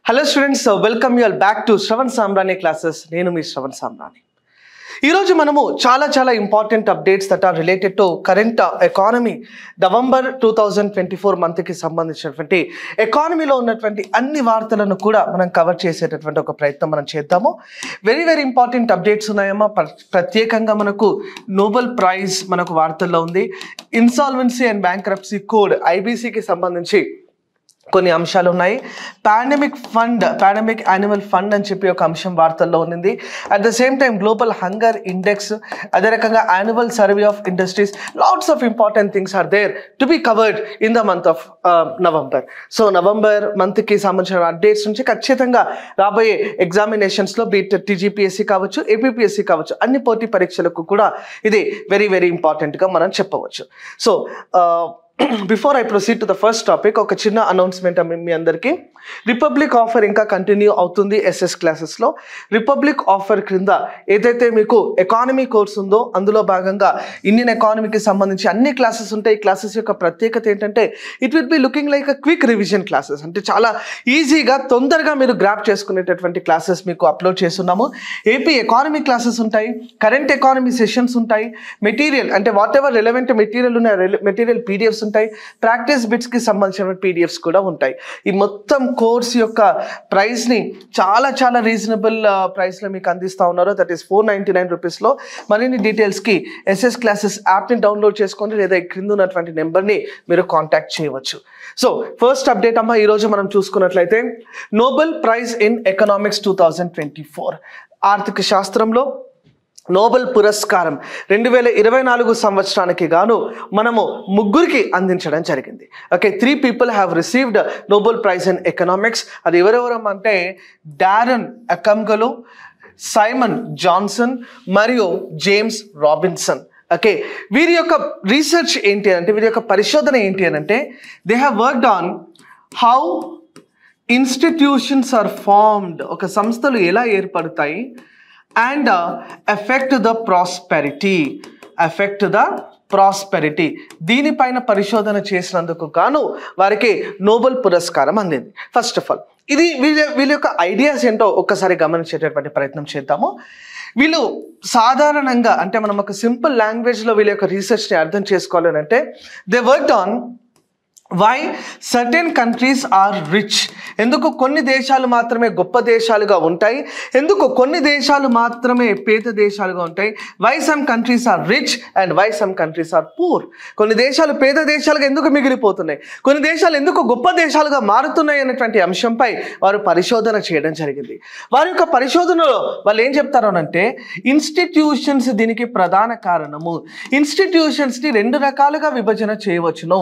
Hello students, welcome you all back to Shravan Samrani classes. Nenu mee Shravan Samrani. ఈరోజు మనము చాలా important updates that are related to current economy November 2024 మంత్కి సంబంధించినటువంటి ఎకానమీలో ఉన్నటువంటి అన్ని వార్తలను కూడా మనం కవర్ చేసేటటువంటి ఒక ప్రయత్నం మనం చేద్దాము. వెరీ ఇంపార్టెంట్ అప్డేట్స్ ఉన్నాయమ్మా. ప్రత్యేకంగా మనకు నోబెల్ ప్రైజ్ మనకు వార్తల్లో ఉంది. ఇన్సాల్వెన్సీ అండ్ బ్యాంక్రప్సీ కోడ్ ఐబీసీకి సంబంధించి కొన్ని అంశాలు ఉన్నాయి. పాండమిక్ యాన్యువల్ ఫండ్ అని చెప్పి ఒక అంశం వార్తల్లో ఉంది. At the same time global hunger index, అదే రకంగా annual survey of industries, lots of important things are there to be covered in the month of November. So November మంత్కి సంబంధించిన అప్డేట్స్ నుంచి ఖచ్చితంగా రాబోయే ఎగ్జామినేషన్స్లో బీట్ టీజీపీఎస్సీ కావచ్చు, ఏపీపీఎస్సీ కావచ్చు, అన్ని పోటీ పరీక్షలకు కూడా ఇది వెరీ ఇంపార్టెంట్గా మనం చెప్పవచ్చు. So before I proceed to the first topic, ఒక చిన్న అనౌన్స్మెంట్ మీ అందరికీ. రిపబ్లిక్ ఆఫర్ ఇంకా కంటిన్యూ అవుతుంది ఎస్ఎస్ క్లాసెస్లో. రిపబ్లిక్ ఆఫర్ క్రింద ఏదైతే మీకు ఎకానమీ కోర్స్ ఉందో అందులో భాగంగా ఇండియన్ ఎకానమీకి సంబంధించి అన్ని క్లాసెస్ ఉంటాయి. ఈ క్లాసెస్ యొక్క ప్రత్యేకత ఏంటంటే it will be looking like a quick revision classes. అంటే చాలా ఈజీగా తొందరగా మీరు గ్రాప్ చేసుకునేటటువంటి క్లాసెస్ మీకు అప్లోడ్ చేస్తున్నాము. ఏపీ ఎకానమీ క్లాసెస్ ఉంటాయి, కరెంట్ ఎకానమీ సెషన్స్ ఉంటాయి, మెటీరియల్ అంటే వాట్ ఎవర్ రిలవెంట్ మెటీరియల్ ఉన్న మెటీరియల్ పీడిఎఫ్స్ ఉంటాయి, ప్రాక్టీస్ బిట్స్కి సంబంధించిన పీడిఎఫ్స్ కూడా ఉంటాయి. ఈ మొత్తం కోర్స్ యొక్క ప్రైస్ని చాలా రీజనబుల్ ప్రైస్లో మీకు అందిస్తూ ఉన్నారు. దట్ ఈస్ 499 రూపీస్లో. మరిన్ని డీటెయిల్స్కి ఎస్ఎస్ క్లాసెస్ యాప్ని డౌన్లోడ్ చేసుకోండి, లేదా క్రింద ఉన్నటువంటి నెంబర్ని మీరు కాంటాక్ట్ చేయవచ్చు. సో ఫస్ట్ అప్డేట్ అమ్మా, ఈరోజు మనం చూసుకున్నట్లయితే నోబెల్ ప్రైజ్ ఇన్ ఎకనామిక్స్ 2024 ఆర్థిక శాస్త్రంలో నోబెల్ పురస్కారం 2024 సంవత్సరానికి గాను మనము ముగ్గురికి అందించడం జరిగింది. Okay, 3 people have received Nobel prize in economics. అది ఎవరెవరం అంటే డారెన్ అకంగలు, సైమన్ జాన్సన్ మరియు జేమ్స్ రాబిన్సన్. ఓకే, వీరి యొక్క రీసెర్చ్ ఏంటి అంటే, వీరి యొక్క పరిశోధన ఏంటి అని అంటే, they have worked on how institutions are formed, ఒక సంస్థలు ఎలా ఏర్పడతాయి, అండ్ ఎఫెక్ట్ ద ప్రాస్పెరిటీ దీనిపైన పరిశోధన చేసినందుకు గాను వారికి నోబెల్ పురస్కారం అందింది. ఫస్ట్ ఆఫ్ ఆల్ ఇది వీళ్ళ యొక్క ఐడియాస్ ఏంటో ఒక్కసారి గమనించేటటువంటి ప్రయత్నం చేద్దాము. వీళ్ళు సాధారణంగా అంటే మనం ఒక సింపుల్ లాంగ్వేజ్లో వీళ్ళ యొక్క రీసెర్చ్ని అర్థం చేసుకోవాలని అంటే, they worked on why certain countries are rich, ఎందుకు కొన్ని దేశాలు మాత్రమే గొప్ప దేశాలుగా ఉంటాయి, ఎందుకు కొన్ని దేశాలు మాత్రమే పేద దేశాలుగా ఉంటాయి, why some countries are rich and why some countries are poor, కొన్ని దేశాలు పేద దేశాలుగా ఎందుకు మిగిలిపోతున్నాయి, కొన్ని దేశాలు ఎందుకు గొప్ప దేశాలుగా మారుతున్నాయి అనేటువంటి అంశంపై వారు పరిశోధన చేయడం జరిగింది. వారి యొక్క పరిశోధనలో వాళ్ళు ఏం చెప్తారు అంటే, ఇన్స్టిట్యూషన్స్ దీనికి ప్రధాన కారణము. ఇన్స్టిట్యూషన్స్ని 2 రకాలుగా విభజన చేయవచ్చును.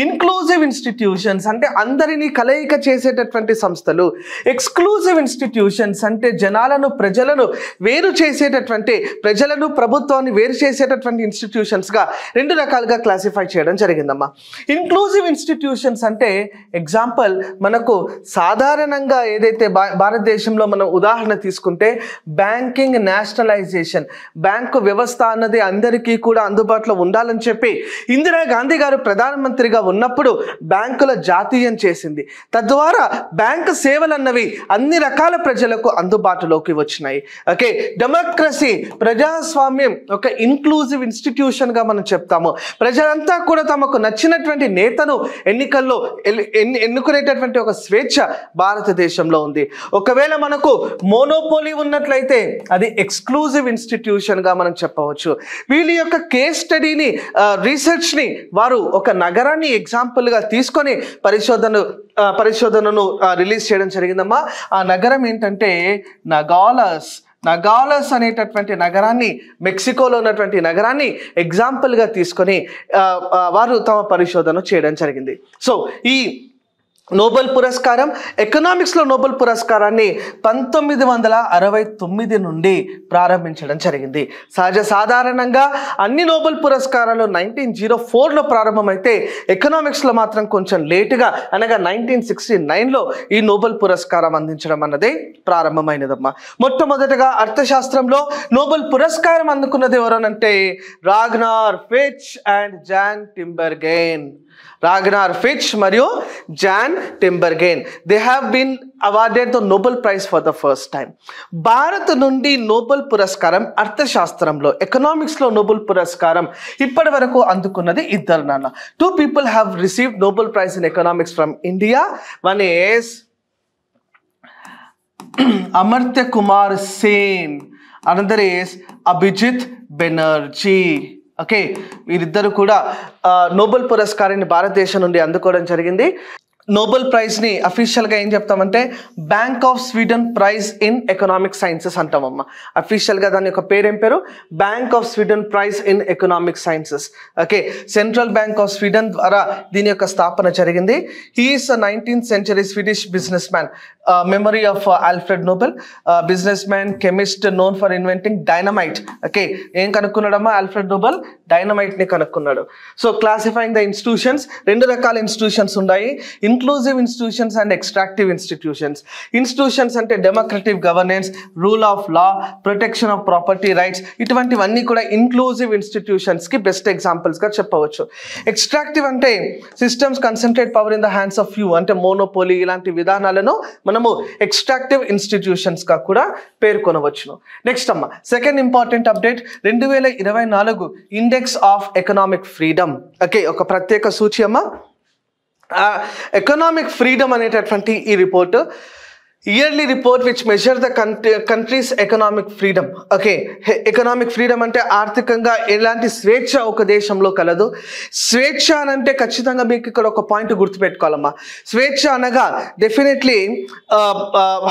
ఇన్క్లూజివ్ ఇన్స్టిట్యూషన్స్ అంటే అందరినీ కలయిక చేసేటటువంటి సంస్థలు, ఎక్స్క్లూజివ్ ఇన్స్టిట్యూషన్స్ అంటే ప్రజలను వేరు చేసేటటువంటి, ప్రజలను ప్రభుత్వాన్ని వేరు చేసేటటువంటి ఇన్స్టిట్యూషన్స్గా 2 రకాలుగా క్లాసిఫై చేయడం జరిగిందమ్మా. ఇన్క్లూజివ్ ఇన్స్టిట్యూషన్స్ అంటే ఎగ్జాంపుల్ మనకు సాధారణంగా ఏదైతే భారతదేశంలో మనం ఉదాహరణ తీసుకుంటే బ్యాంకింగ్ నేషనలైజేషన్, బ్యాంకు వ్యవస్థ అన్నది అందరికీ కూడా అందుబాటులో ఉండాలని చెప్పి ఇందిరాగాంధీ గారు ప్రధానమంత్రిగా ఉన్నప్పుడు బ్యాంకుల జాతీయం చేసింది. తద్వారా బ్యాంకు సేవలు అన్నవి అన్ని రకాల ప్రజలకు అందుబాటులోకి వచ్చినాయి. ఓకే, డెమోక్రసీ ప్రజాస్వామ్యం ఒక ఇన్క్లూజివ్ ఇన్స్టిట్యూషన్ గా మనం చెప్తాము. ప్రజలంతా కూడా తమకు నచ్చినటువంటి నేతను ఎన్నికల్లో ఎన్నుకునేటటువంటి ఒక స్వేచ్ఛ భారతదేశంలో ఉంది. ఒకవేళ మనకు మోనోపోలీ ఉన్నట్లయితే అది ఎక్స్క్లూజివ్ ఇన్స్టిట్యూషన్ గా మనం చెప్పవచ్చు. వీళ్ళ యొక్క కేస్ స్టడీని రీసెర్చ్ని వారు ఒక నగరాన్ని ఎగ్జాంపుల్గా తీసుకొని పరిశోధనను రిలీజ్ చేయడం జరిగిందమ్మా. ఆ నగరం ఏంటంటే నగాలస్ అనేటటువంటి నగరాన్ని, మెక్సికోలో ఉన్నటువంటి నగరాన్ని ఎగ్జాంపుల్గా తీసుకొని వారు తమ పరిశోధన చేయడం జరిగింది. సో ఈ నోబెల్ పురస్కారం, ఎకనామిక్స్లో నోబెల్ పురస్కారాన్ని 1969 నుండి ప్రారంభించడం జరిగింది. సాధారణంగా అన్ని నోబెల్ పురస్కారాలు 1904లో ప్రారంభమైతే ఎకనామిక్స్లో మాత్రం కొంచెం లేటుగా అనగా 1969లో ఈ నోబెల్ పురస్కారం అందించడం అన్నది ప్రారంభమైనదమ్మా. మొట్టమొదటగా అర్థశాస్త్రంలో నోబెల్ పురస్కారం అందుకున్నది ఎవరనంటే Ragnar Frisch and Jan Tinbergen. Ragnar Frisch మరియు Jan Tinbergen. They have been awarded the Nobel prize for the first time. Bharat నుండి నోబెల్ పురస్కారం అర్థశాస్త్రంలో, ఎకనామిక్స్లో నోబెల్ పురస్కారం ఇప్పటి వరకు అందుకున్నది ఇద్దరు నాన్న. 2 people have received Nobel Prize in economics from India. One is Amartya Kumar Sen, another is Abhijit Banerjee. Okay, వీరిద్దరు కూడా నోబెల్ పురస్కారాన్ని భారతదేశం నుండి అందుకోవడం జరిగింది. నోబెల్ ప్రైజ్ని అఫీషియల్గా ఏం చెప్తామంటే bank of Sweden prize in economic sciences అంటామమ్మా. అఫీషియల్గా దాని యొక్క పేరు ఏం పేరు? Bank of Sweden prize in economic sciences. Okay, central bank of Sweden ద్వారా దీని యొక్క స్థాపన జరిగింది. He is 19th century Swedish business man, memory of Alfred Nobel, business man, chemist, known for inventing dynamite. Okay, ఏం కనుక్కున్నాడమ్మా ఆల్ఫ్రెడ్ నోబెల్? డైనమైట్ని కనుక్కున్నాడు. So classifying the institutions, 2 రకాల ఇన్స్టిట్యూషన్స్ ఉన్నాయి, inclusive institutions and extractive institutions. Institutions అంటే democratic governance, rule of law, protection of property rights, ఇటువంటివన్నీ కూడా inclusive ఇన్స్టిట్యూషన్స్కి best ఎగ్జాంపుల్స్గా చెప్పవచ్చు. ఎక్స్ట్రాక్టివ్ అంటే systems concentrate power in the hands of few, అంటే monopoly ఇలాంటి విధానాలను మనము ఎక్స్ట్రాక్టివ్ ఇన్స్టిట్యూషన్స్గా కూడా పేర్కొనవచ్చును. నెక్స్ట్ అమ్మ, second important update, 2024 index of economic freedom. Okay, ఒక ప్రత్యేక సూచి అమ్మ. ఎకనామిక్ ఫ్రీడమ్ అనేటటువంటి ఈ report yearly report which measure the countries economic freedom. Okay, economic freedom అంటే ఆర్థికంగా ఎలాంటి స్వేచ్ఛ ఒక దేశంలో కలదు. స్వేచ్ఛ అనంటే ఖచ్చితంగా మీకు ఇక్కడ ఒక పాయింట్ గుర్తుపెట్టుకోవాలమ్మా. స్వేచ్ఛ అనగా definitely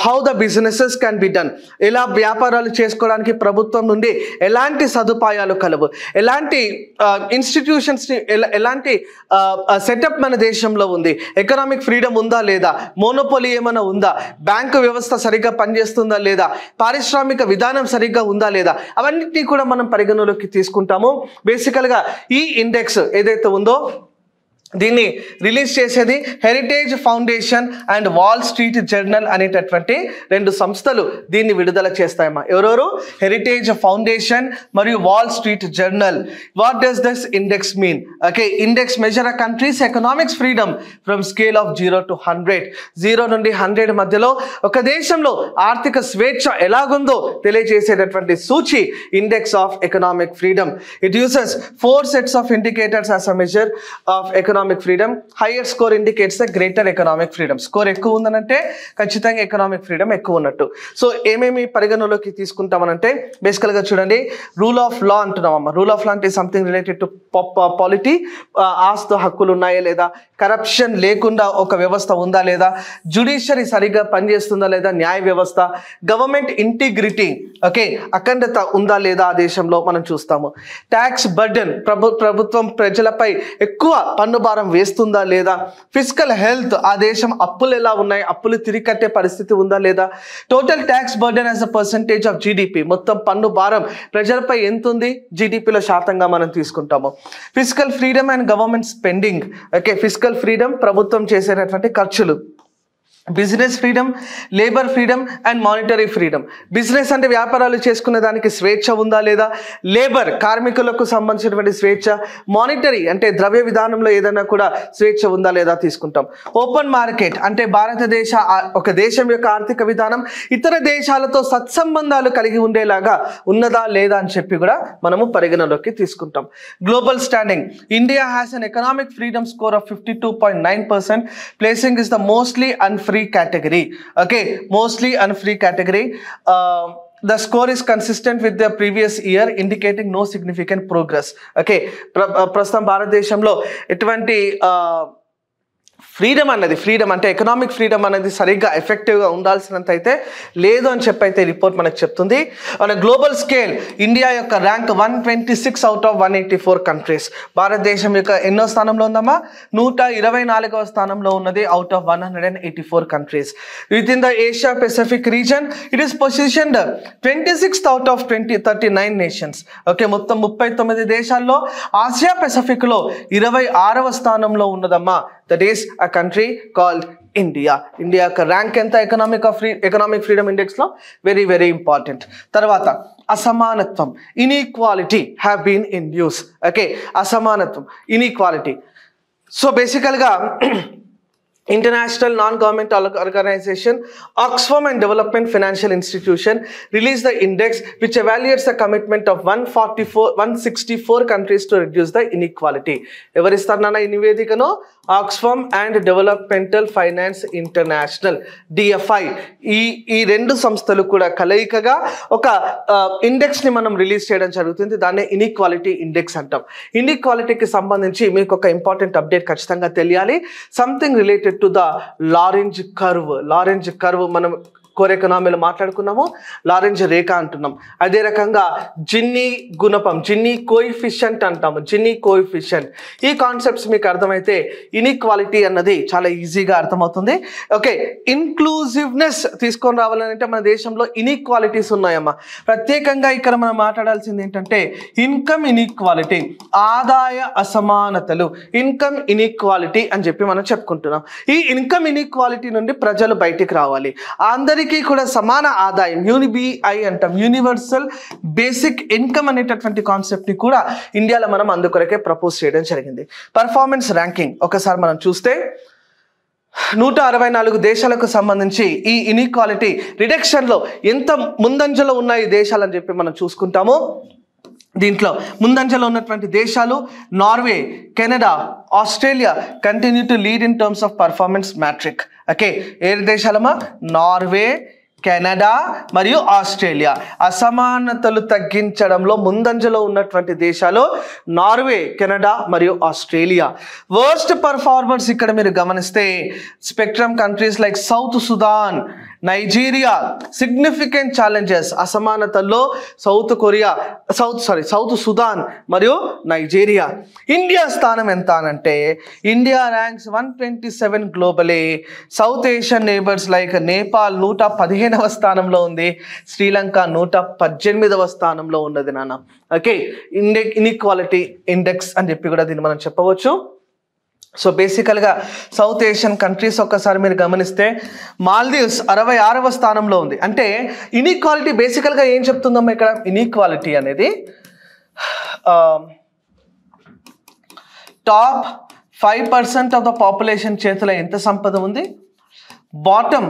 how the businesses can be done, ఎలా వ్యాపారాలు చేసుకోవడానికి ప్రభుత్వం నుండి ఎలాంటి సదుపాయాలు కలవు, ఎలాంటి ఇన్స్టిట్యూషన్స్ని, ఎలాంటి సెటప్ మన దేశంలో ఉంది, ఎకనామిక్ ఫ్రీడమ్ ఉందా లేదా, మోనోపోలీ ఏమైనా ఉందా, బ్యాంకు వ్యవస్థ సరిగ్గా పనిచేస్తుందా లేదా, పారిశ్రామిక విధానం సరిగ్గా ఉందా లేదా, అవన్నిటినీ కూడా మనం పరిగణలోకి తీసుకుంటాము. బేసికల్గా ఈ ఇండెక్స్ ఏదైతే ఉందో దీన్ని రిలీజ్ చేసేది heritage foundation and wall street journal అనేటటువంటి 2 సంస్థలు దీన్ని విడుదల చేస్తాయమ్మా. ఎవరెవరు? హెరిటేజ్ ఫౌండేషన్ మరియు wall street journal. What does this index mean? Okay, index measure a countries economics freedom from scale of 0 to 100. 0 నుండి 100 మధ్యలో ఒక దేశంలో ఆర్థిక స్వేచ్ఛ ఎలాగుందో తెలియజేసేటటువంటి సూచి index of economic freedom. It uses 4 sets of indicators as a measure of economic freedom. Higher score indicates the greater economic freedom. Score ఎక్కువ ఉందనంటే ఖచ్చితంగా ఎకనామిక్ ఫ్రీడమ్ ఎక్కువ ఉన్నట్టు. సో ఏమేమి పరిగణలోకి తీసుకుంటామనంటే బేసికల్గా చూడండి, రూల్ ఆఫ్ లా అంటున్నామమ్మా. రూల్ ఆఫ్ లా అంటే సంథింగ్ రిలేటెడ్ టు పాలిటీ, ఆస్తి హక్కులు ఉన్నాయా లేదా, కరప్షన్ లేకుండా ఒక వ్యవస్థ ఉందా లేదా, జ్యుడిషియరీ సరిగ్గా పనిచేస్తుందా లేదా, న్యాయ వ్యవస్థ, గవర్నమెంట్ ఇంటిగ్రిటీ, ఓకే, అఖండత ఉందా లేదా ఆ దేశంలో మనం చూస్తాము. ట్యాక్స్ బర్డెన్, ప్రభుత్వం ప్రజలపై ఎక్కువ పన్ను భారం వేస్తుందా లేదా, ఫిజికల్ హెల్త్, ఆ దేశం అప్పులు ఎలా ఉన్నాయి, అప్పులు తిరిగి కట్టే పరిస్థితి ఉందా లేదా, total tax burden as a percentage of GDP, మొత్తం పన్ను భారం ప్రజలపై ఎంత ఉంది జీడిపిలో శాతంగా మనం తీసుకుంటాము. Physical freedom and government spending. Okay, physical freedom ప్రభుత్వం చేసేటటువంటి ఖర్చులు. Business freedom, labour freedom and monetary freedom. Business అంటే వ్యాపారాలు చేసుకునే దానికి స్వేచ్ఛ ఉందా లేదా, లేబర్ కార్మికులకు సంబంధించినటువంటి స్వేచ్ఛ, మానిటరీ అంటే ద్రవ్య విధానంలో ఏదైనా కూడా స్వేచ్ఛ ఉందా లేదా తీసుకుంటాం. ఓపెన్ మార్కెట్ అంటే భారతదేశ ఒక దేశం యొక్క ఆర్థిక విధానం ఇతర దేశాలతో సత్సంబంధాలు కలిగి ఉండేలాగా ఉన్నదా లేదా అని చెప్పి కూడా మనము పరిగణలోకి తీసుకుంటాం. Global standing, India has an economic freedom score of 52.9%, placing is the mostly unfree category. Okay, mostly unfree category. The score is consistent with the previous year, indicating no significant progress. Okay, ప్రస్తుతం భారతదేశంలో ఎటువంటి freedom అంటే economic freedom అనేది సరిగ్గా ఎఫెక్టివ్గా ఉండాల్సినంత అయితే లేదు అని చెప్పి అయితే రిపోర్ట్ మనకు చెప్తుంది. మన గ్లోబల్ స్కేల్ ఇండియా యొక్క ర్యాంక్ 126 out of 184 కంట్రీస్. భారతదేశం యొక్క ఎన్నో స్థానంలో ఉందమ్మా? 124వ స్థానంలో ఉన్నది out of 184 countries. Within the Asia Pacific region it is positioned 26th out of 39 nations. Okay, మొత్తం 39 దేశాల్లో ఆసియా పెసిఫిక్లో 26వ స్థానంలో ఉన్నదమ్మా. That is a country called India. India యొక్క ర్యాంక్ ఎంత ఎకనామిక్ ఫ్రీడమ్ ఇండెక్స్లో? Very very important. తర్వాత అసమానత్వం, inequality have been in news. Okay, అసమానత్వం, ఇన్ఈక్వాలిటీ. సో బేసికల్గా International non-government organization Oxfam and Development Financial Institution released the index which evaluates the commitment of 164 countries to reduce the inequality. ఎవరిస్తారన్నా ఈ నివేదికను? Oxfam and developmental finance international DFI ఈ రెండు సంస్థలు కూడా కలయికగా ఒక ఇండెక్స్ని మనం రిలీజ్ చేయడం జరుగుతుంది. దాన్ని ఇన్ఈక్వాలిటీ ఇండెక్స్ అంటాం. ఇన్ఈక్వాలిటీకి సంబంధించి మీకు ఒక ఇంపార్టెంట్ అప్డేట్ ఖచ్చితంగా తెలియాలి. Something related to the Lorenz curve మనం కోర్ ఎకనామీలో మాట్లాడుకున్నాము, లారెంజ్ రేఖ అంటున్నాం. అదే రకంగా జిన్నీ గుణపం, జిన్నీ కోఎఫిషియంట్ అంటాము, జిన్నీ కోఎఫిషియంట్. ఈ కాన్సెప్ట్స్ మీకు అర్థమైతే ఇన్ఈక్వాలిటీ అన్నది చాలా ఈజీగా అర్థమవుతుంది. ఓకే, ఇన్క్లూజివ్నెస్ తీసుకొని రావాలంటే మన దేశంలో ఇన్ఈక్వాలిటీస్ ఉన్నాయమ్మా. ప్రత్యేకంగా ఇక్కడ మనం మాట్లాడాల్సింది ఏంటంటే ఇన్కమ్ ఇన్ఈక్వాలిటీ, ఆదాయ అసమానతలు, ఇన్కమ్ ఇన్ఈక్వాలిటీ అని చెప్పి మనం చెప్పుకుంటున్నాం. ఈ ఇన్కమ్ ఇన్ఈక్వాలిటీ నుండి ప్రజలు బయటికి రావాలి. అందరికీ కూడా సమాన ఆదాయం, యూనిబిఐ అంటాం, యూనివర్సల్ బేసిక్ ఇన్కమ్ అనేటటువంటి కాన్సెప్ట్ ని కూడా ఇండియాలో మనం అందుకొరకే ప్రపోజ్ చేయడం జరిగింది. పర్ఫార్మెన్స్ ర్యాంకింగ్ ఒకసారి మనం చూస్తే 164 దేశాలకు సంబంధించి ఈ ఇన్ఈక్వాలిటీ రిడక్షన్లో ఎంత ముందంజలో ఉన్నాయి ఈ దేశాలని చెప్పి మనం చూసుకుంటాము. దీంట్లో ముందంజలో ఉన్నటువంటి దేశాలు Norway, Canada, Australia continue to lead in terms of performance metric. Okay, ఏ దేశాలమ్మా? నార్వే, కెనడా మరియు ఆస్ట్రేలియా. అసమానతలు తగ్గించడంలో ముందంజలో ఉన్నటువంటి దేశాలు నార్వే, కెనడా మరియు ఆస్ట్రేలియా. వర్స్ట్ పర్ఫార్మర్స్ ఇక్కడ మీరు గమనిస్తే spectrum countries like South Sudan, Nigeria. Significant challenges అసమానతల్లో సౌత్ సుదాన్ మరియు నైజీరియా. ఇండియా స్థానం ఎంత అనంటే India ranks 127 globally. South Asian neighbours like Nepal 115వ స్థానంలో ఉంది, శ్రీలంక 118వ స్థానంలో ఉన్నది నాన్న. ఓకే, ఇన్ఈక్వాలిటీ ఇండెక్స్ అని చెప్పి కూడా దీన్ని మనం చెప్పవచ్చు. సో బేసికల్గా సౌత్ ఏషియన్ కంట్రీస్ ఒక్కసారి మీరు గమనిస్తే మాల్దీవ్స్ 66వ స్థానంలో ఉంది. అంటే ఇన్ఈక్వాలిటీ బేసికల్గా ఏం చెప్తుందమ్మా ఇక్కడ? ఇన్ఈక్వాలిటీ అనేది టాప్ 5% ఆఫ్ ద పాపులేషన్ చేతిలో ఎంత సంపద ఉంది, బాటమ్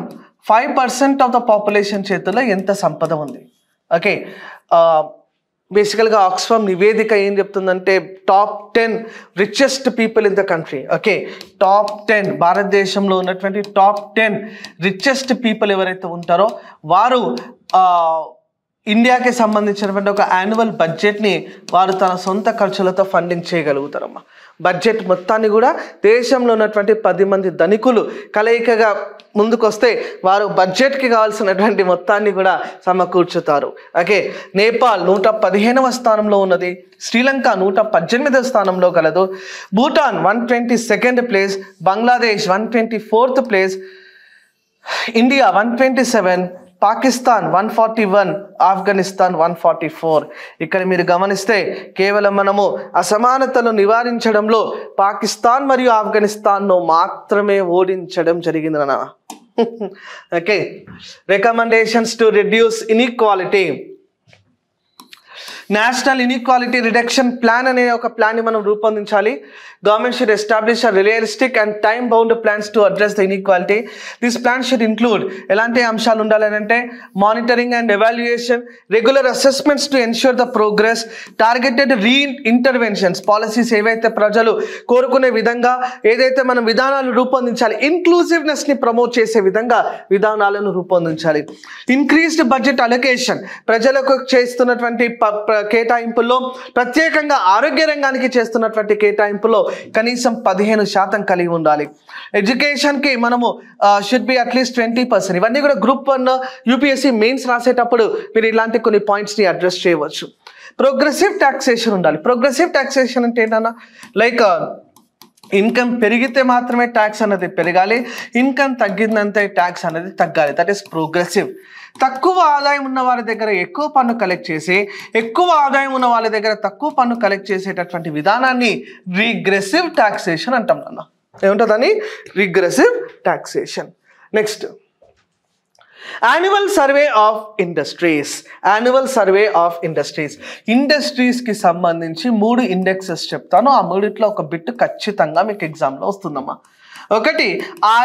5% ఆఫ్ ద పాపులేషన్ చేతిలో ఎంత సంపద ఉంది. ఓకే, బేసికల్గా ఆక్స్ఫామ్ నివేదిక ఏం చెప్తుందంటే top 10 richest people in the country. Okay, top 10 భారతదేశంలో ఉన్నటువంటి టాప్ 10 రిచెస్ట్ పీపుల్ ఎవరైతే ఉంటారో వారు ఇండియాకి సంబంధించినటువంటి ఒక యాన్యువల్ బడ్జెట్ని వారు తన సొంత ఖర్చులతో ఫండింగ్ చేయగలుగుతారమ్మా. బడ్జెట్ మొత్తాన్ని కూడా దేశంలో ఉన్నటువంటి 10 మంది ధనికులు కలయికగా ముందుకొస్తే వారు బడ్జెట్కి కావాల్సినటువంటి మొత్తాన్ని కూడా సమకూర్చుతారు. ఓకే, నేపాల్ 115వ స్థానంలో ఉన్నది, శ్రీలంక 118వ స్థానంలో కలదు, Bhutan 122nd place, Bangladesh 124th place, India 127, Pakistan 141, Afghanistan 144. ఇక్కడ మీరు గమనిస్తే కేవలం మనము అసమానతలు నివారించడంలో పాకిస్తాన్ మరియు ఆఫ్ఘనిస్తాన్ను మాత్రమే ఓడించడం జరిగింది అన్న. Okay, recommendations to reduce inequality. National inequality reduction plan అనే ఒక ప్లాన్ని మనం రూపొందించాలి. Government should establish a realistic and time bound plans to address the inequality. This plan should include ఎలాంటి అంశాలు ఉండాలి అంటే monitoring and evaluation, regular assessments to ensure the progress, targeted interventions, policies ఏవైతే ప్రజలు కోరుకునే విధంగా ఏదైతే మనం విధానాలు రూపొందించాలి, ఇన్క్లూజివ్నెస్ని ప్రమోట్ చేసే విధంగా విధానాలను రూపొందించాలి. ఇంక్రీస్డ్ బడ్జెట్ అలొకేషన్, ప్రజలకు చేస్తున్నటువంటి కేటాయింపుల్లో ప్రత్యేకంగా ఆరోగ్య రంగానికి చేస్తున్నటువంటి కేటాయింపులో కనీసం 15% కలిగి ఉండాలి. ఎడ్యుకేషన్కి మనము షుడ్ బి అట్లీస్ట్ 20%. ఇవన్నీ కూడా గ్రూప్ 1 యూపీఎస్సీ మెయిన్స్ రాసేటప్పుడు మీరు ఇలాంటి కొన్ని పాయింట్స్ని అడ్రస్ చేయవచ్చు. ప్రోగ్రెసివ్ టాక్సేషన్ ఉండాలి. ప్రోగ్రెసివ్ టాక్సేషన్ అంటే ఏంటన్నా, లైక్ ఇన్కమ్ పెరిగితే మాత్రమే ట్యాక్స్ అనేది పెరగాలి, ఇన్కమ్ తగ్గిందంతే ట్యాక్స్ అనేది తగ్గాలి. That is progressive. తక్కువ ఆదాయం ఉన్న వాళ్ళ దగ్గర ఎక్కువ పన్ను కలెక్ట్ చేసి ఎక్కువ ఆదాయం ఉన్న వాళ్ళ దగ్గర తక్కువ పన్ను కలెక్ట్ చేసేటటువంటి విధానాన్ని రిగ్రెసివ్ టాక్సేషన్ అంటాం అన్న. ఏముంటుందని? Regressive taxation. Next, annual survey of industries. Annual survey of ఇండస్ట్రీస్కి సంబంధించి 3 ఇండెక్సెస్ చెప్తాను. ఆ మూడిట్లో ఒక బిట్ ఖచ్చితంగా మీకు ఎగ్జామ్లో వస్తుందమ్మా. ఒకటి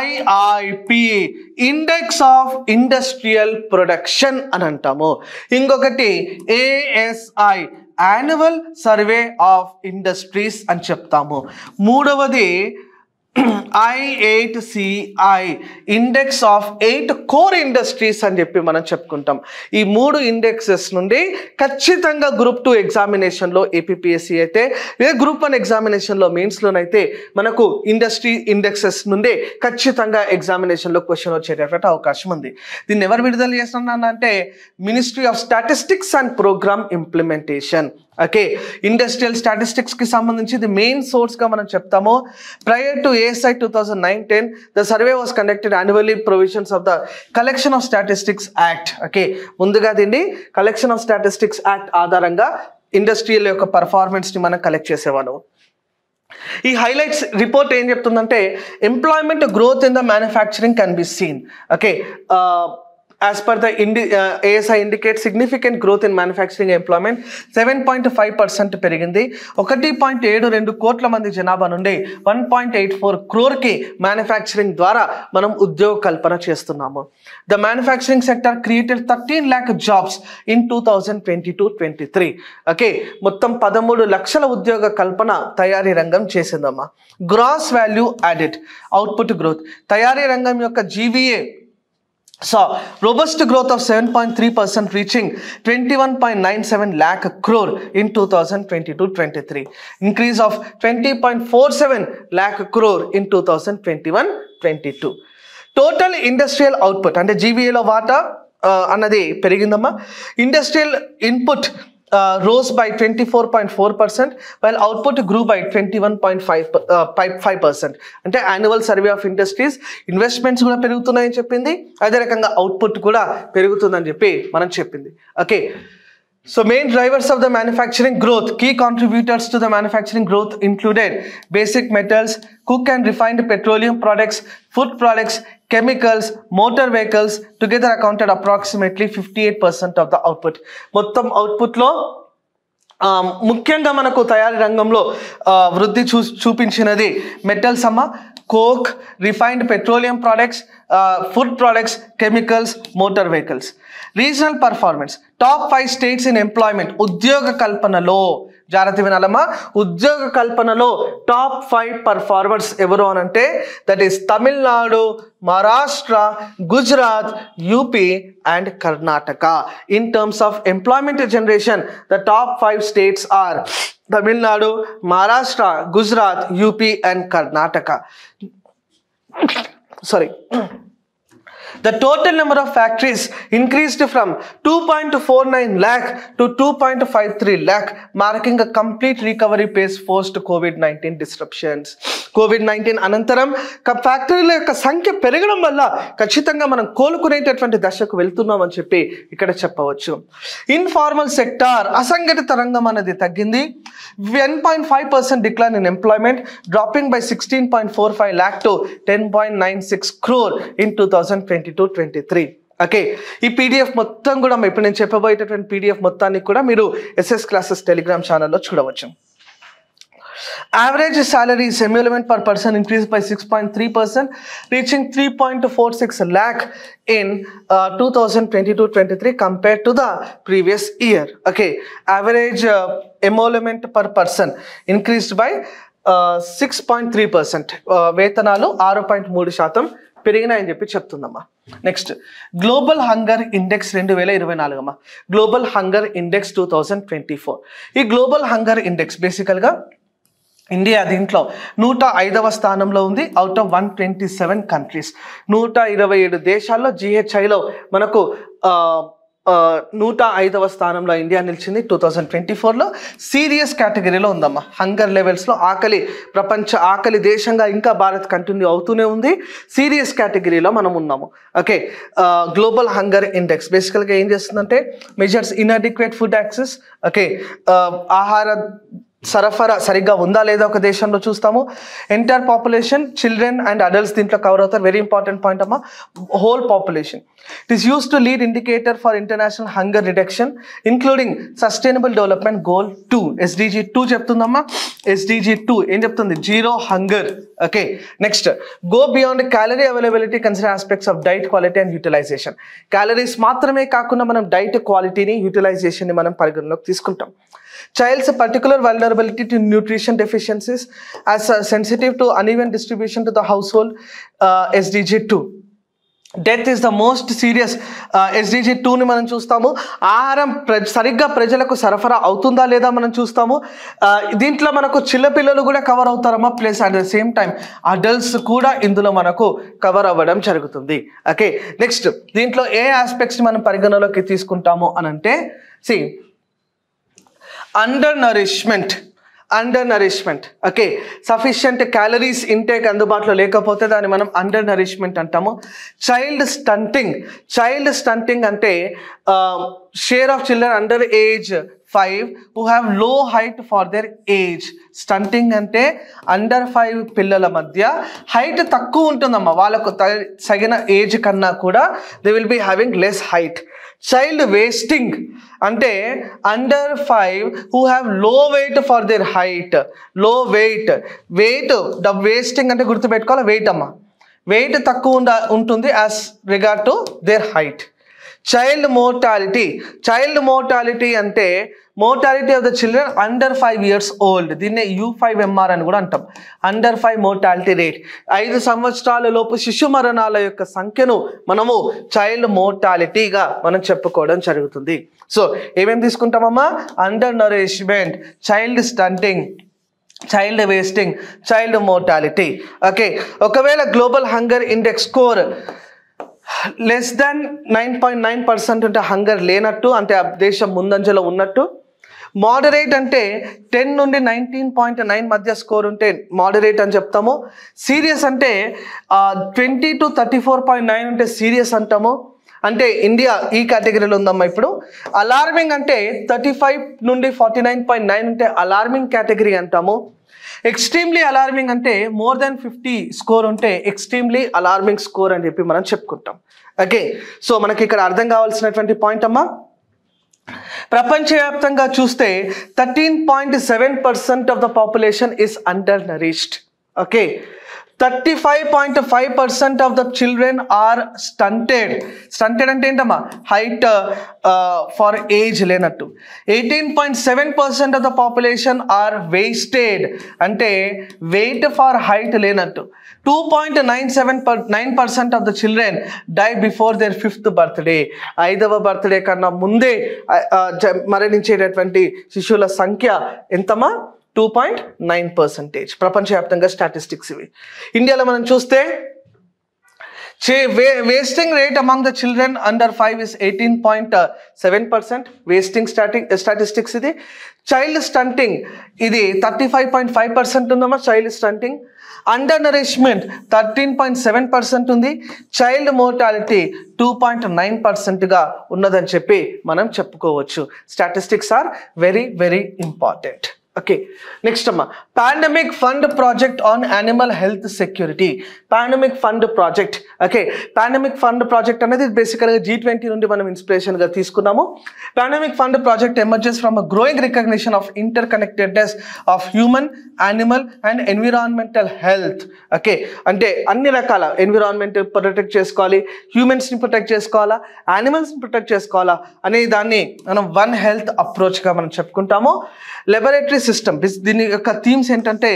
IIP, index of industrial production అని అంటాము. ఇంకొకటి ASI, annual survey of industries అని చెప్తాము. మూడవది I8CI, index of 8 core industries అని చెప్పి మనం చెప్పుకుంటాం. ఈ 3 ఇండెక్సెస్ నుండి ఖచ్చితంగా గ్రూప్ 2 ఎగ్జామినేషన్లో APPSC అయితే, లేదా గ్రూప్ 1 ఎగ్జామినేషన్లో మెయిన్స్లోనైతే మనకు ఇండస్ట్రీ ఇండెక్సెస్ నుండి ఖచ్చితంగా ఎగ్జామినేషన్లో క్వశ్చన్ వచ్చేటటువంటి అవకాశం ఉంది. దీన్ని ఎవరు విడుదల చేస్తున్నానంటే ministry of statistics and programme implementation. Okay, industrial స్టాటిస్టిక్స్కి సంబంధించి ఇది మెయిన్ సోర్స్గా మనం చెప్తాము. Prior to ASI 2009-10 the survey was conducted annually provisions of the collection of statistics act. Okay, ముందుగా దీన్ని కలెక్షన్ ఆఫ్ స్టాటిస్టిక్స్ యాక్ట్ ఆధారంగా ఇండస్ట్రియల్ యొక్క పర్ఫార్మెన్స్ని మనం కలెక్ట్ చేసేవాళ్ళం. ఈ హైలైట్స్ రిపోర్ట్ ఏం చెప్తుందంటే employment growth in the manufacturing can be seen. Okay, as per the ASI indicates significant growth in manufacturing employment 7.5% పెరిగింది. 1.72 కోట్ల మంది జనాభా నుండి 1.84 crore మ్యానుఫ్యాక్చరింగ్ ద్వారా మనం ఉద్యోగ కల్పన చేస్తున్నాము. The manufacturing sector created 13 lakh jobs in 2022-23. Okay, మొత్తం 13 లక్షల ఉద్యోగ కల్పన తయారీ రంగం చేసిందమ్మా. Gross value added, output growth, తయారీ రంగం యొక్క GVA saw robust growth of 7.3%, reaching 21.97 lakh crore in 2022-23. Increase of 20.47 lakh crore in 2021-22. Total industrial output అంటే GVAలో వాటా అన్నది పెరిగిందమ్మా. Industrial input rose by 24.4%, while output grew by 21.5%. అంటే annual survey of industries investments కూడా పెరుగుతున్నాయని చెప్పింది, అదే రకంగా అవుట్పుట్ కూడా పెరుగుతుందని చెప్పి మనం చెప్పింది. Okay, so main drivers of the manufacturing growth, key contributors to the manufacturing growth included basic metals, cook and refined petroleum products, food products, chemicals, motor vehicles together accounted approximately 58% of the output. మొత్తం అవుట్పుట్లో ముఖ్యంగా మనకు తయారీ రంగంలో వృద్ధి చూపించినది metals అమ్మ, coke, refined petroleum products, food products, chemicals, motor vehicles. Regional performance, top 5 states in employment, ఉద్యోగ కల్పనలో జాగ్రత్త వినాలమ్మా, ఉద్యోగ కల్పనలో టాప్ 5 పర్ఫార్మర్స్ ఎవరు అనంటే that is Tamil Nadu, Maharashtra, Gujarat, UP and Karnataka. In terms of employment generation the top 5 states are Tamil Nadu, Maharashtra, Gujarat, UP and Karnataka. Sorry. The total number of factories increased from 2.49 lakh to 2.53 lakh, marking a complete recovery pace post COVID-19 disruptions. COVID-19 అనంతరం ఫ్యాక్టరీల యొక్క సంఖ్య పెరగడం వల్ల ఖచ్చితంగా మనం కోలుకునేటటువంటి దశకు వెళ్తున్నామని చెప్పి ఇక్కడ చెప్పవచ్చు. ఇన్ఫార్మల్ సెక్టార్, అసంఘటిత రంగం అనేది తగ్గింది. 1.5% decline in employment, dropping by 16.45 lakh to 10.96 crore in 2022-23. Okay, ఈ PDF మొత్తం కూడా ఇప్పుడు నేను చెప్పబోయేటటువంటి PDF మొత్తాన్ని కూడా మీరు SS క్లాసెస్ టెలిగ్రామ్ ఛానల్లో చూడవచ్చు. Average salaries emolument per person increased by 6.3%, reaching 3.46 lakh in 2022-23 compared to the previous year. Okay, average emolument per person increased by 6.3%. వేతనాలు 6.3% పెరిగినాయని చెప్పి చెప్తుందమ్మా. నెక్స్ట్ గ్లోబల్ హంగర్ ఇండెక్స్ 2024 అమ్మా. Global hunger index 2024. ఈ global hunger index బేసికల్గా India దీంట్లో 105వ స్థానంలో ఉంది out of 127 countries. 127 దేశాల్లో GHIలో మనకు 105వ స్థానంలో ఇండియా నిలిచింది. 2024లో సీరియస్ కేటగిరీలో ఉందమ్మా. హంగర్ లెవెల్స్లో ప్రపంచ ఆకలి దేశంగా ఇంకా భారత్ కంటిన్యూ అవుతూనే ఉంది. సీరియస్ కేటగిరీలో మనం ఉన్నాము. ఓకే, గ్లోబల్ హంగర్ ఇండెక్స్ బేసికల్గా ఏం చేస్తుందంటే measures inadequate food access, okay, ఆహార సరఫరా సరిగ్గా ఉందా లేదా ఒక దేశంలో చూస్తాము. Entire population, children and adults దీంట్లో కవర్ అవుతారు. వెరీ ఇంపార్టెంట్ పాయింట్ అమ్మా, whole population. It is use to lead indicator for international hunger reduction including sustainable development goal 2. SDG 2 చెప్తుందమ్మా. SDG 2 ఏం చెప్తుంది? Zero hunger. Okay, next, go beyond calorie availability, consider aspects of diet quality and utilisation. Calories మాత్రమే కాకుండా మనం diet క్వాలిటీని, యూటిలైజేషన్ని మనం పరిగణలోకి తీసుకుంటాం. Child's particular vulnerability to nutrition deficiencies as sensitive to uneven distribution to the household, SDG 2. Death is the most serious. SDG 2ని మనం చూస్తాము. ఆహారం సరిగ్గా ప్రజలకు సరఫరా అవుతుందా లేదా మనం చూస్తాము. దీంట్లో మనకు చిన్నపిల్లలు కూడా కవర్ అవుతారమ్మా, plus at the same time adults కూడా ఇందులో మనకు కవర్ అవ్వడం జరుగుతుంది. ఓకే, నెక్స్ట్, దీంట్లో ఏ ఆస్పెక్ట్స్ని మనం పరిగణలోకి తీసుకుంటాము అని అంటే, under nourishment. Okay, sufficient calories intake అందుబాటులో లేకపోతే దాన్ని మనం అండర్ నరిష్మెంట్ అంటాము. చైల్డ్ స్టంటింగ్ అంటే share of children under age 5 who have low height for their age. Stunting అంటే అండర్ 5 పిల్లల మధ్య హైట్ తక్కువ ఉంటుందమ్మా, వాళ్ళకు తగిన ఏజ్ కన్నా కూడా they will be having less height. Child wasting అంటే under 5 who have low weight for their height. Weight wasting అంటే గుర్తుపెట్టుకోవాలి, వెయిట్ అమ్మా, వెయిట్ తక్కువ ఉంటుంది as regard to their height. Child mortality అంటే mortality of the children under 5 years old. దీన్నే U5MR అని కూడా అంటాం. Under 5 mortality rate. 5 సంవత్సరాల లోపు శిశు మరణాల యొక్క సంఖ్యను మనము చైల్డ్ మోర్టాలిటీగా మనం చెప్పుకోవడం జరుగుతుంది. సో ఏమేమి తీసుకుంటామమ్మా? Undernourishment, child stunting, child wasting, child mortality. Okay, ఒకవేళ global hunger index score less than 9.9% ఉంటే హంగర్ లేనట్టు, అంటే ఆ దేశం ముందంజలో ఉన్నట్టు. మోడరేట్ అంటే 10 నుండి 19.9 మధ్య స్కోర్ ఉంటే మోడరేట్ అని చెప్తాము. సీరియస్ అంటే 20 to 34.9 ఉంటే సీరియస్ అంటాము. అంటే ఇండియా ఈ కేటగిరీలో ఉందమ్మా ఇప్పుడు. అలార్మింగ్ అంటే 35 నుండి 49.9 ఉంటే అలార్మింగ్ కేటగిరీ అంటాము. ఎక్స్ట్రీమ్లీ అలార్మింగ్ అంటే మోర్ దెన్ 50 స్కోర్ ఉంటే ఎక్స్ట్రీమ్లీ అలార్మింగ్ స్కోర్ అని చెప్పి మనం చెప్పుకుంటాం. ఓకే, సో మనకి ఇక్కడ అర్థం కావాల్సినటువంటి పాయింట్ అమ్మా, ప్రపంచవ్యాప్తంగా చూస్తే 13.7% of the population is under nourished. Okay, 35.5% of the children are stunted అంటే ఏంటమ్మా? హైట్ ఫార్ ఏజ్ లేనట్టు. 18.7% of the population are wasted అంటే వెయిట్ ఫార్ హైట్ లేనట్టు. 2.9% of the children die before their 5th birthday. 5వ birthday కన్నా ముందే మరణించేటటువంటి శిశువుల సంఖ్య ఎంతమా? 2.9%. ప్రపంచవ్యాప్తంగా స్టాటిస్టిక్స్ ఇవి. ఇండియాలో మనం చూస్తే wasting rate among the children under 5 is 18.7%. Wasting statistics ఇది. చైల్డ్ స్టంటింగ్ ఇది 35.5% ఉందమ్మా చైల్డ్ స్టంటింగ్. అండర్ నరిష్మెంట్ 13.7% ఉంది. చైల్డ్ మోర్టాలిటీ 2.9%గా ఉన్నదని చెప్పి మనం చెప్పుకోవచ్చు. Statistics are very very important. Okay, next అమ్మా, pandemic fund project on animal health security. Pandemic fund project. Okay, pandemic fund project అనేది బేసికల్గా G20 నుండి మనం ఇన్స్పిరేషన్గా తీసుకున్నాము. Pandemic fund project emerges from a growing recognition of interconnectedness of human, animal and environmental health. Okay, అంటే అన్ని రకాల environment protect చేసుకోవాలి, హ్యూమన్స్ని ప్రొటెక్ట్ చేసుకోవాలా, యానిమల్స్ని ప్రొటెక్ట్ చేసుకోవాలా అనే దాన్ని మనం వన్ హెల్త్ అప్రోచ్గా మనం చెప్పుకుంటాము. లెబొరేటరీ సిస్టమ్, దీని యొక్క థీమ్స్ ఏంటంటే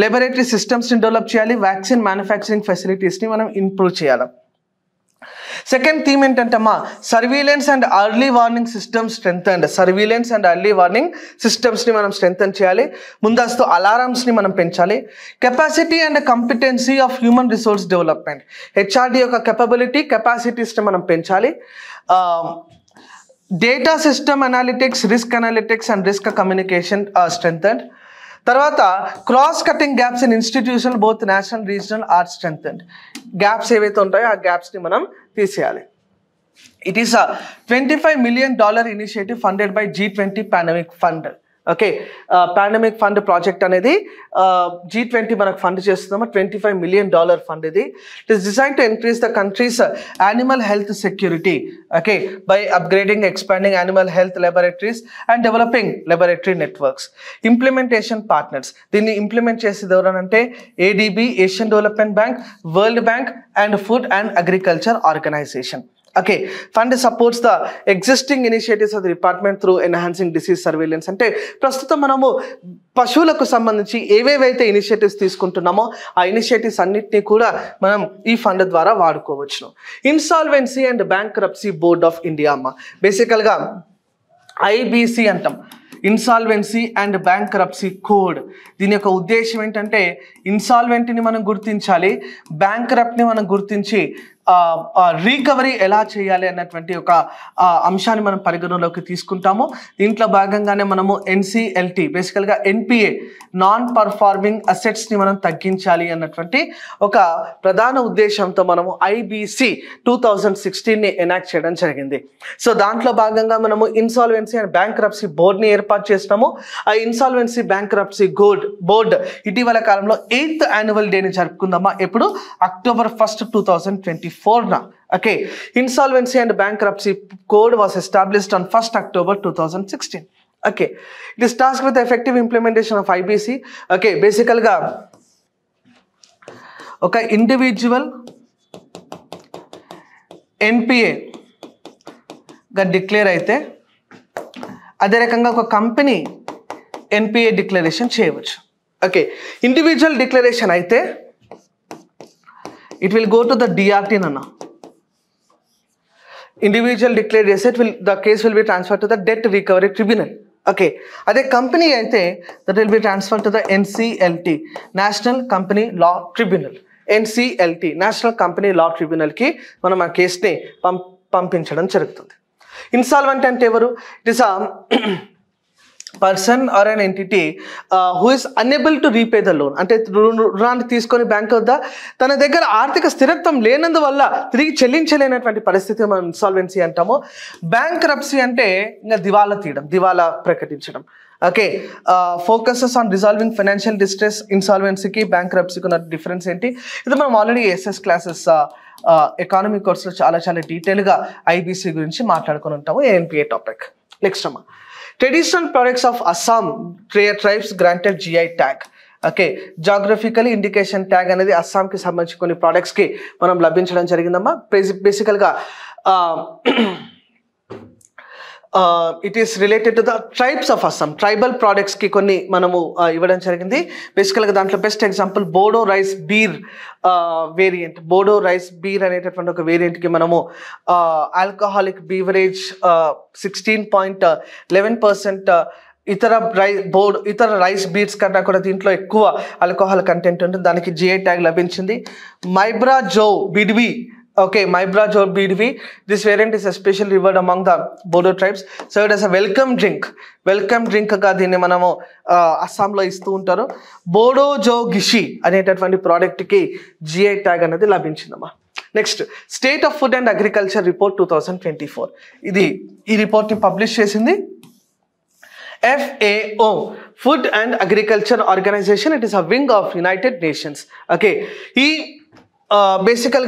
లెబొరేటరీ సిస్టమ్స్ని డెవలప్ చేయాలి, వ్యాక్సిన్ మ్యానుఫ్యాక్చరింగ్ ఫెసిలిటీస్ని మనం ఇంప్రూవ్ చేయాలి. సెకండ్ థీమ్ ఏంటంటే అమ్మా surveillance and early warning systems strengthened. Surveillance and early warning సిస్టమ్స్ని మనం స్ట్రెంథెన్ చేయాలి. ముందస్తు అలారమ్స్ని మనం పెంచాలి. Capacity and competency of human resource development. HRD యొక్క కెపాసిటీస్ని మనం పెంచాలి. Data system analytics, risk analytics and risk communication strengthened. తర్వాత cross cutting gaps in institution both national regional are strengthened. Gaps ఏవైతే ఉంటాయో ఆ గ్యాప్స్ని మనం తీసేయాలి. It is a $25 million initiative funded by G20 pandemic fund. Okay, pandemic fund project అనేది G20 మనకు fund చేస్తున్నాము. $25 million ఫండ్ ఇది. It is design to increase the countries animal health security, okay, by upgrading, expanding animal health laboratories and developing laboratory networks. Implementation partners, దీన్ని implement చేసేది ఎవరనంటే ADB, Asian development bank, world bank and food and agriculture organisation. Okay, fund supports the existing initiatives of the department through enhancing disease surveillance. అంటే ప్రస్తుతం మనము పశువులకు సంబంధించి ఏవేవైతే initiatives తీసుకుంటున్నామో ఆ ఇనిషియేటివ్స్ అన్నిటినీ కూడా మనం ఈ ఫండ్ ద్వారా వాడుకోవచ్చును. Insolvency and bankruptcy board of India అమ్మ, బేసికల్గా IBC అంటాం, ఇన్సాల్వెన్సీ అండ్ బ్యాంక్రప్సీ కోడ్. దీని యొక్క ఉద్దేశం ఏంటంటే ఇన్సాల్వెంట్ని మనం గుర్తించాలి, బ్యాంక్రప్ట్ని మనం గుర్తించి రీకవరీ ఎలా చేయాలి అన్నటువంటి ఒక అంశాన్ని మనం పరిగణలోకి తీసుకుంటాము. దీంట్లో భాగంగానే మనము NCLT, బేసికల్గా NPA, నాన్ పర్ఫార్మింగ్ అసెట్స్ని మనం తగ్గించాలి అన్నటువంటి ఒక ప్రధాన ఉద్దేశంతో మనము IBC 2016ని ఎనాక్ట్ చేయడం జరిగింది. సో దాంట్లో భాగంగా మనము ఇన్సాల్వెన్సీ అండ్ బ్యాంక్రప్సీ బోర్డ్ని ఏర్పాటు చేసినాము. ఆ ఇన్సాల్వెన్సీ బ్యాంక్రప్సీ బోర్డ్ ఇటీవల కాలంలో 8th annual డేని జరుపుకుందామా, ఎప్పుడు October 1st, 2024. Okay, insolvency and bankruptcy code was established on 1st October 2016. Okay, it is tasked with the effective implementation of IBC. Okay, basically ga oka individual NPA ga declare aithe అదే రకంగా ఒక company NPA declaration చేయవచ్చు. Okay, individual declaration అయితే it will go to the DRT nana. Individual declared asset the case will be transferred to the debt recovery tribunal. Okay, ade company aithe that will be transferred to the NCLT, National Company Law Tribunal. NCLT, National Company Law Tribunal ki manam aa case ni పంపించడం జరుగుతుంది. Insolvent అంటే ఎవరు? It is person are an entity who is unable to repay the loan. అంటే రుణాన్ని తీసుకొని bank వద్ద తన దగ్గర ఆర్థిక స్థిరత్వం లేనందువల్ల తిరిగి చెల్లించలేనటువంటి పరిస్థితి మనం ఇన్సాల్వెన్సీ అంటాము. బ్యాంక్రప్సీ అంటే ఇంకా దివాలా తీయడం, దివాలా ప్రకటించడం. Okay, focuses on resolving financial distress. ఇన్సాల్వెన్సీకి బ్యాంక్రప్సీకి ఉన్న డిఫరెన్స్ ఏంటి? ఇది మనం ఆల్రెడీ SS క్లాసెస్ ఎకానమీ కోర్సులో చాలా డీటెయిల్గా IBC గురించి మాట్లాడుకుని ఉంటాము. NPA topic. నెక్స్ట్ అమ్మా, traditional products of Assam tribes granted GI tag. Okay, geographical indication tag అనేది అస్సాంకి సంబంధించి కొన్ని ప్రోడక్ట్స్కి మనం లభించడం జరిగిందమ్మా. బేసికల్గా it is related to the tribes of Assam, tribal ప్రోడక్ట్స్కి కొన్ని మనము ఇవ్వడం జరిగింది. బేసికల్గా దాంట్లో best example Bodo rice beer variant. Bodo rice beer అనేటటువంటి ఒక వేరియంట్కి మనము ఆల్కహాలిక్ బీవరేజ్ 16.11% ఇతర రైస్ బీర్స్ కన్నా కూడా దీంట్లో ఎక్కువ ఆల్కహాల్ కంటెంట్ ఉంటుంది. దానికి GI ట్యాగ్ లభించింది. మైబ్రా జో బిడ్వి. Okay, Maibra Jor BDV. This variant is especially revered among the Bodo tribes. Served as a welcome drink. Welcome drink ga దీన్ని మనము అస్సాంలో ఇస్తూ ఉంటారు. బోడో జో గిషి అనేటటువంటి ప్రోడక్ట్కి GI ట్యాగ్ అనేది లభించిందమ్మా. Next, state of food and agriculture report 2024. ఈ రిపోర్ట్ని పబ్లిష్ చేసింది FAO, Food and Agriculture Organization. It is a wing of United Nations. Okay, basically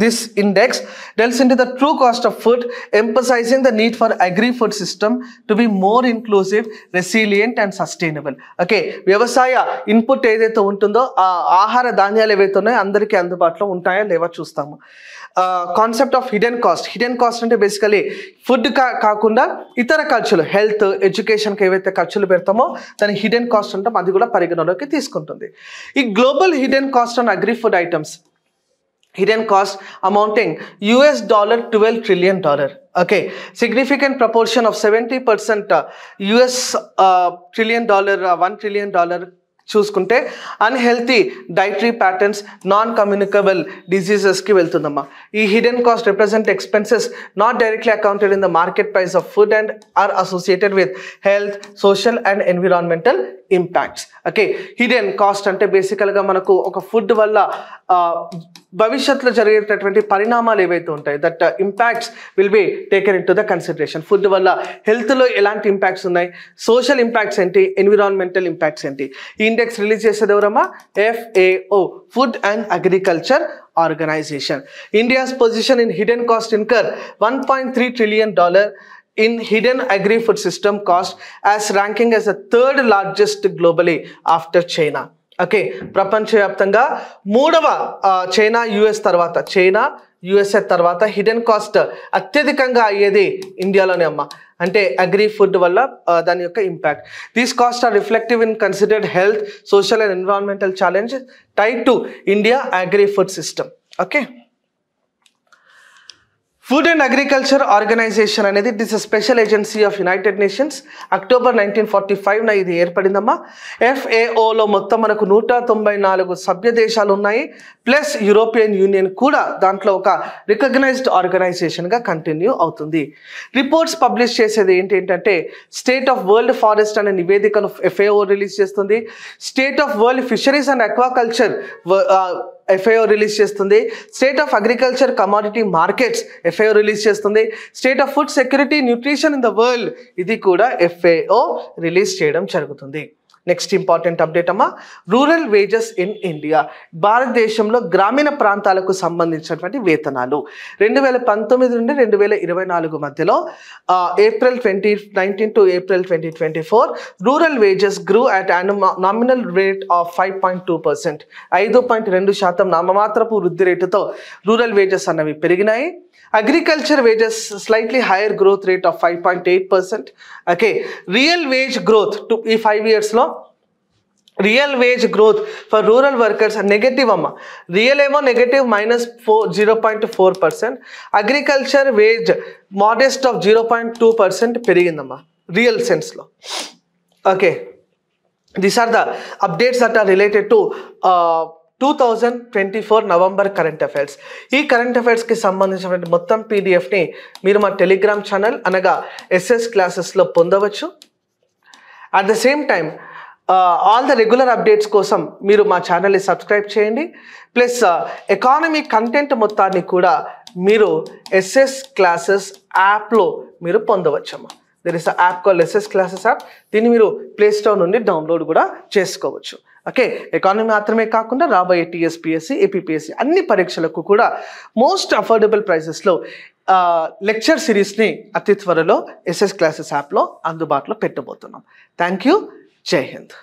this index delves into the true cost of food, emphasizing the need for agri-food system to be more inclusive, resilient and sustainable. Okay, వ్యవసాయ input ఏదైతే ఉంటుందో ఆ ఆహార ధాన్యాలు ఏవైతే ఉన్నాయో అందరికీ అందుబాటులో ఉంటాయో లేవో చూస్తాము. కాన్సెప్ట్ ఆఫ్ హిడెన్ కాస్ట్ అంటే బేసికలీ ఫుడ్ కాకుండా ఇతర ఖర్చులు, హెల్త్, ఎడ్యుకేషన్కి ఏవైతే ఖర్చులు పెడతామో దాని హిడెన్ కాస్ట్ అంటాం, అది కూడా పరిగణలోకి తీసుకుంటుంది. ఈ global hidden cost on agri food items, hidden cost amounting $12 trillion. Okay, significant proportion of 70% $1 trillion చూసుకుంటే unhealthy dietary patterns, non communicable డిసీజెస్కి వెళ్తుందమ్మా. ఈ hidden cost represent expenses not directly accounted in the market price of food and are associated with health, social and environmental impacts. Okay, hidden cost అంటే బేసికల్గా మనకు ఒక food వల్ల భవిష్యత్తులో జరిగేటటువంటి పరిణామాలు ఏవైతే ఉంటాయి that impacts will be taken into the consideration. Food వల్ల హెల్త్లో ఎలాంటి ఇంపాక్ట్స్ ఉన్నాయి, సోషల్ ఇంపాక్ట్స్ ఏంటి, ఎన్విరాన్మెంటల్ ఇంపాక్ట్స్ ఏంటి. ఈ ఇండెక్స్ రిలీజ్ చేసేది ఎవరమ్మా? FAO, food and agriculture organisation. India's position in hidden cost incur $1.3 trillion in hidden agri-food system cost as ranking as the third largest globally after China. Okay, ప్రపంచవ్యాప్తంగా మూడవ China USA తర్వాత hidden cost అత్యధికంగా అయ్యేది ఇండియాలోనే అమ్మ. అంటే agri food వల్ల దాని యొక్క impact. These cost are reflective in considered health, social and environmental challenges tied to India agri food system. Okay, food and agriculture organisation అనేది it is a special agency of United Nations. October 1945 ఇది ఏర్పడిందమ్మా. FAOలో మొత్తం మనకు 194 సభ్య దేశాలు ఉన్నాయి, plus European union కూడా దాంట్లో ఒక రికగ్నైజ్డ్ ఆర్గనైజేషన్గా కంటిన్యూ అవుతుంది. రిపోర్ట్స్ పబ్లిష్ చేసేది ఏంటంటే స్టేట్ ఆఫ్ వరల్డ్ ఫారెస్ట్ అనే నివేదికను FAO రిలీజ్ చేస్తుంది. State of world fisheries and aquaculture FAO release చేస్తుంది. State of agriculture commodity markets FAO release చేస్తుంది. State of food security nutrition in the world ఇది కూడా FAO release చేయడం జరుగుతుంది. Next important update అమ్మా, రూరల్ వేజెస్ ఇన్ ఇండియా. భారతదేశంలో గ్రామీణ ప్రాంతాలకు సంబంధించినటువంటి వేతనాలు 2019 నుండి 2024 మధ్యలో April 2019 to April 2024 rural wages grew at nominal rate of 5.2%. 5.2% నామమాత్రపు వృద్ధి రేటుతో రూరల్ వేజెస్ అన్నవి పెరిగినాయి. Agriculture wages slightly higher growth rate of 5.8%. Okay, real wage growth ఈ 5 yearsలో real wage growth for rural workers negative అమ్మ. రియల్ ఏమో negative -0.4%. Agriculture wage modest of 0.2% పెరిగిందమ్మా రియల్ సెన్స్లో. Okay, these are the updates that are related to 2024 November current affairs. ఈ current అఫైర్స్కి సంబంధించినటువంటి మొత్తం PDFని మీరు మా టెలిగ్రామ్ ఛానల్ అనగా SS క్లాసెస్లో పొందవచ్చు. At the same time all the regular updates కోసం మీరు మా ఛానల్ని సబ్స్క్రైబ్ చేయండి. ప్లస్ ఎకానమీ కంటెంట్ మొత్తాన్ని కూడా మీరు SS క్లాసెస్ యాప్లో మీరు పొందవచ్చమ్మా. There is a app called SS classes app. దీన్ని మీరు ప్లేస్టోర్ నుండి డౌన్లోడ్ కూడా చేసుకోవచ్చు. ఓకే, ఎకానమీ మాత్రమే కాకుండా రాబోయే TSPSC, APPSC అన్ని పరీక్షలకు కూడా మోస్ట్ అఫోర్డబుల్ ప్రైసెస్లో లెక్చర్ సిరీస్ని అతి త్వరలో SS క్లాసెస్ యాప్లో అందుబాటులో పెట్టబోతున్నాం. Thank you. జై హింద్.